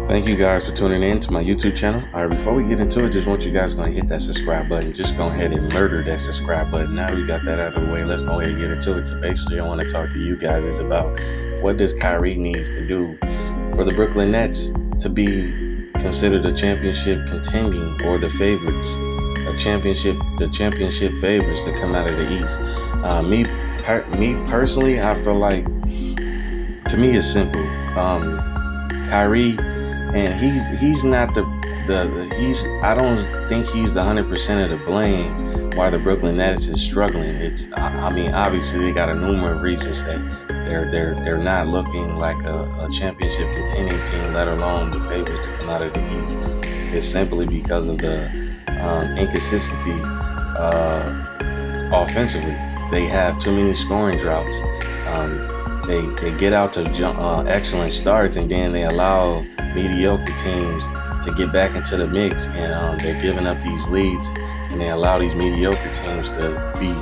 Thank you guys for tuning in to my YouTube channel. All right, before we get into it, just want you guys going to hit that subscribe button. Just go ahead and murder that subscribe button. Now we got that out of the way. Let's go ahead and get into it. So basically, I want to talk to you guys is about what does Kyrie needs to do for the Brooklyn Nets to be considered a championship contending or the favorites, the championship favorites to come out of the East. Me personally, I feel like to me it's simple. Kyrie. And he's not I don't think he's the 100% of the blame why the Brooklyn Nets is struggling. Obviously they got a number of reasons that they're not looking like a championship contending team, let alone the favorites to come out of the East. It's simply because of the inconsistency offensively. They have too many scoring droughts. They get out to excellent starts, and then they allow mediocre teams to get back into the mix, and they're giving up these leads, and they allow these mediocre teams to be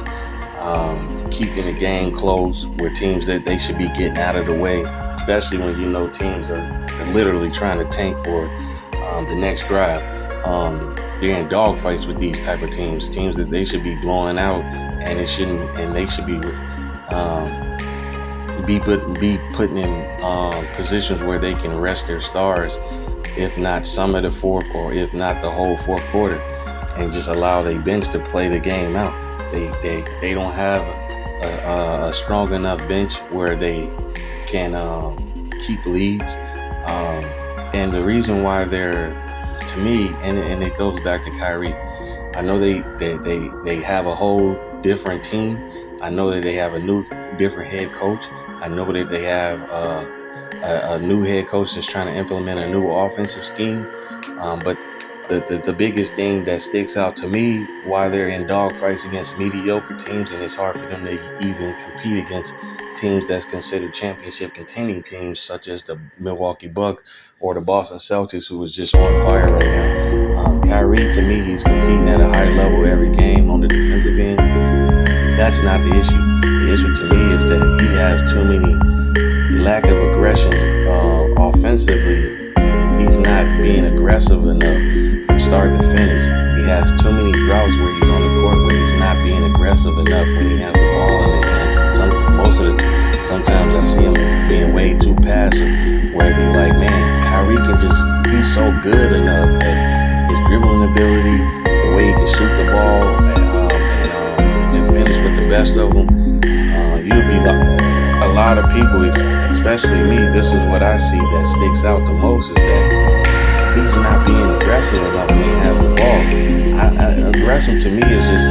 keeping the game close, where teams that they should be getting out of the way, especially when you know teams are literally trying to tank for the next drive. They're in dogfights with these type of teams that they should be blowing out, and they should be putting in positions where they can rest their stars, if not some of the fourth, or if not the whole fourth quarter, and just allow their bench to play the game out. They don't have a strong enough bench where they can keep leads, and the reason why they're, to me, and it goes back to Kyrie. I know they have a whole different team. I know that they have a different head coach. I know that they have a new head coach that's trying to implement a new offensive scheme. But the biggest thing that sticks out to me why they're in dogfights against mediocre teams, and it's hard for them to even compete against teams that's considered championship contending teams, such as the Milwaukee Bucks or the Boston Celtics, who is just on fire right now. Kyrie, to me, he's competing at a high level every game on the defensive end. That's not the issue. The issue to me is that he has too many lack of aggression offensively. He's not being aggressive enough from start to finish. He has too many droughts where he's on the court where he's not being aggressive enough when he has the ball in his hands. Sometimes I see him being way too passive, where it be like, man, Kyrie he's so good enough at his dribbling ability, the way he can shoot the ball, and finish with the best of them. You'll be like, a lot of people, especially me, this is what I see that sticks out the most, is that he's not being aggressive enough when he has the ball. Aggressive to me is just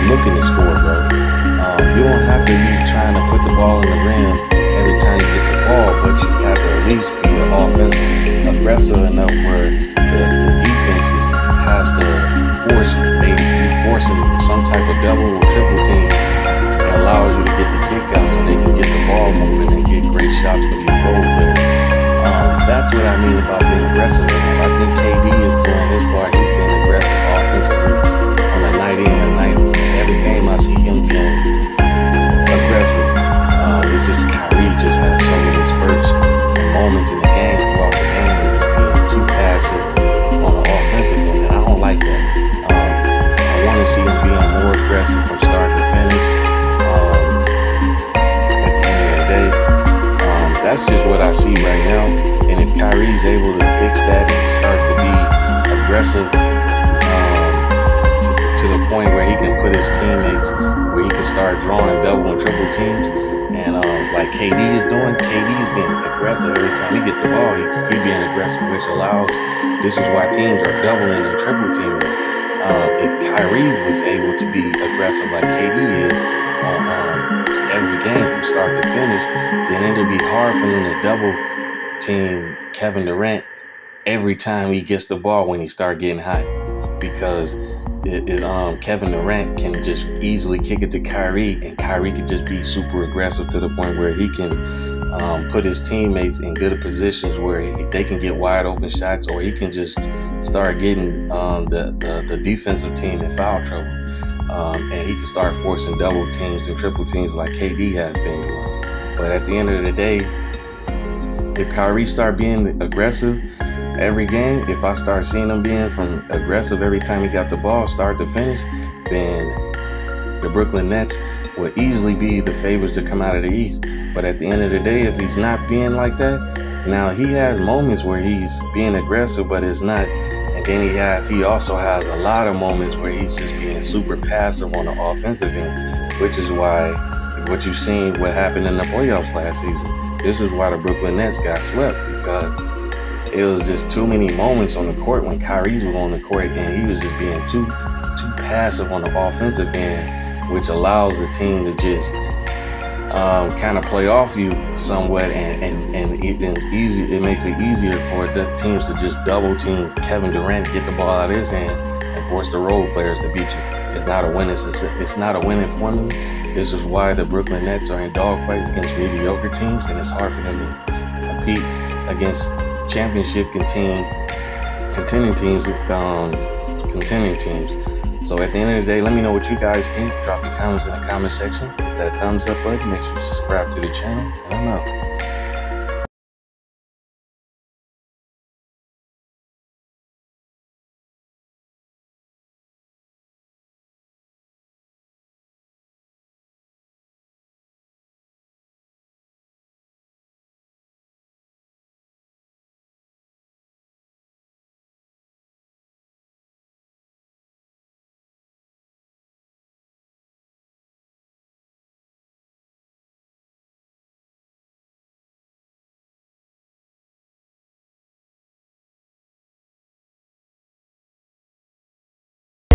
looking to score, bro. You don't have to be trying to put the ball in the rim every time you get the ball, but you have to at least be offensive, aggressive enough where the defense has to force you. They be forcing some type of double or triple team that allows you to get the kick out so they can get the ball moving and get great shots for these role players. That's what I mean about being aggressive. I think KD is doing his part. He's being aggressive offensively on a night in and night. Every game I see him being aggressive. It's just Kyrie just has so many spurts and moments in the game throughout the game where he's being too passive on the offensive end, and I don't like that. I want to see him being more aggressive from start to finish. At the end of the day, that's just what I see right now. And if Kyrie's able to fix that and start to be aggressive to the point where he can put his teammates, where he can start drawing double and triple teams, and like KD is doing, KD's being aggressive every time he gets the ball. He being aggressive, which allows, this is why teams are doubling and triple teaming. If Kyrie was able to be aggressive like KD is every game from start to finish, then it'll be hard for them to double team Kevin Durant every time he gets the ball when he start getting hot, because Kevin Durant can just easily kick it to Kyrie, and Kyrie can just be super aggressive to the point where he can put his teammates in good positions where they can get wide open shots, or he can just start getting the defensive team in foul trouble, and he can start forcing double teams and triple teams like KD has been doing. But at the end of the day, if Kyrie start being aggressive, every game, if I start seeing him being from aggressive every time he got the ball, start to finish, then the Brooklyn Nets would easily be the favorites to come out of the East. But at the end of the day, if he's not being like that, now he has moments where he's being aggressive, but it's not. And then he also has a lot of moments where he's just being super passive on the offensive end, which is why what you've seen what happened in the playoffs last season. This is why the Brooklyn Nets got swept, because it was just too many moments on the court when Kyrie was on the court and he was just being too passive on the offensive end, which allows the team to just kind of play off you somewhat, and it's easy. It makes it easier for the teams to just double team Kevin Durant, get the ball out of his hand, and force the role players to beat you. It's not a win. It's not a winning formula. This is why the Brooklyn Nets are in dogfights against mediocre teams, and it's hard for them to compete against championship contending teams. So at the end of the day, let me know what you guys think. Drop your comments in the comment section. Hit that thumbs up button. Make sure you subscribe to the channel. And I'm out.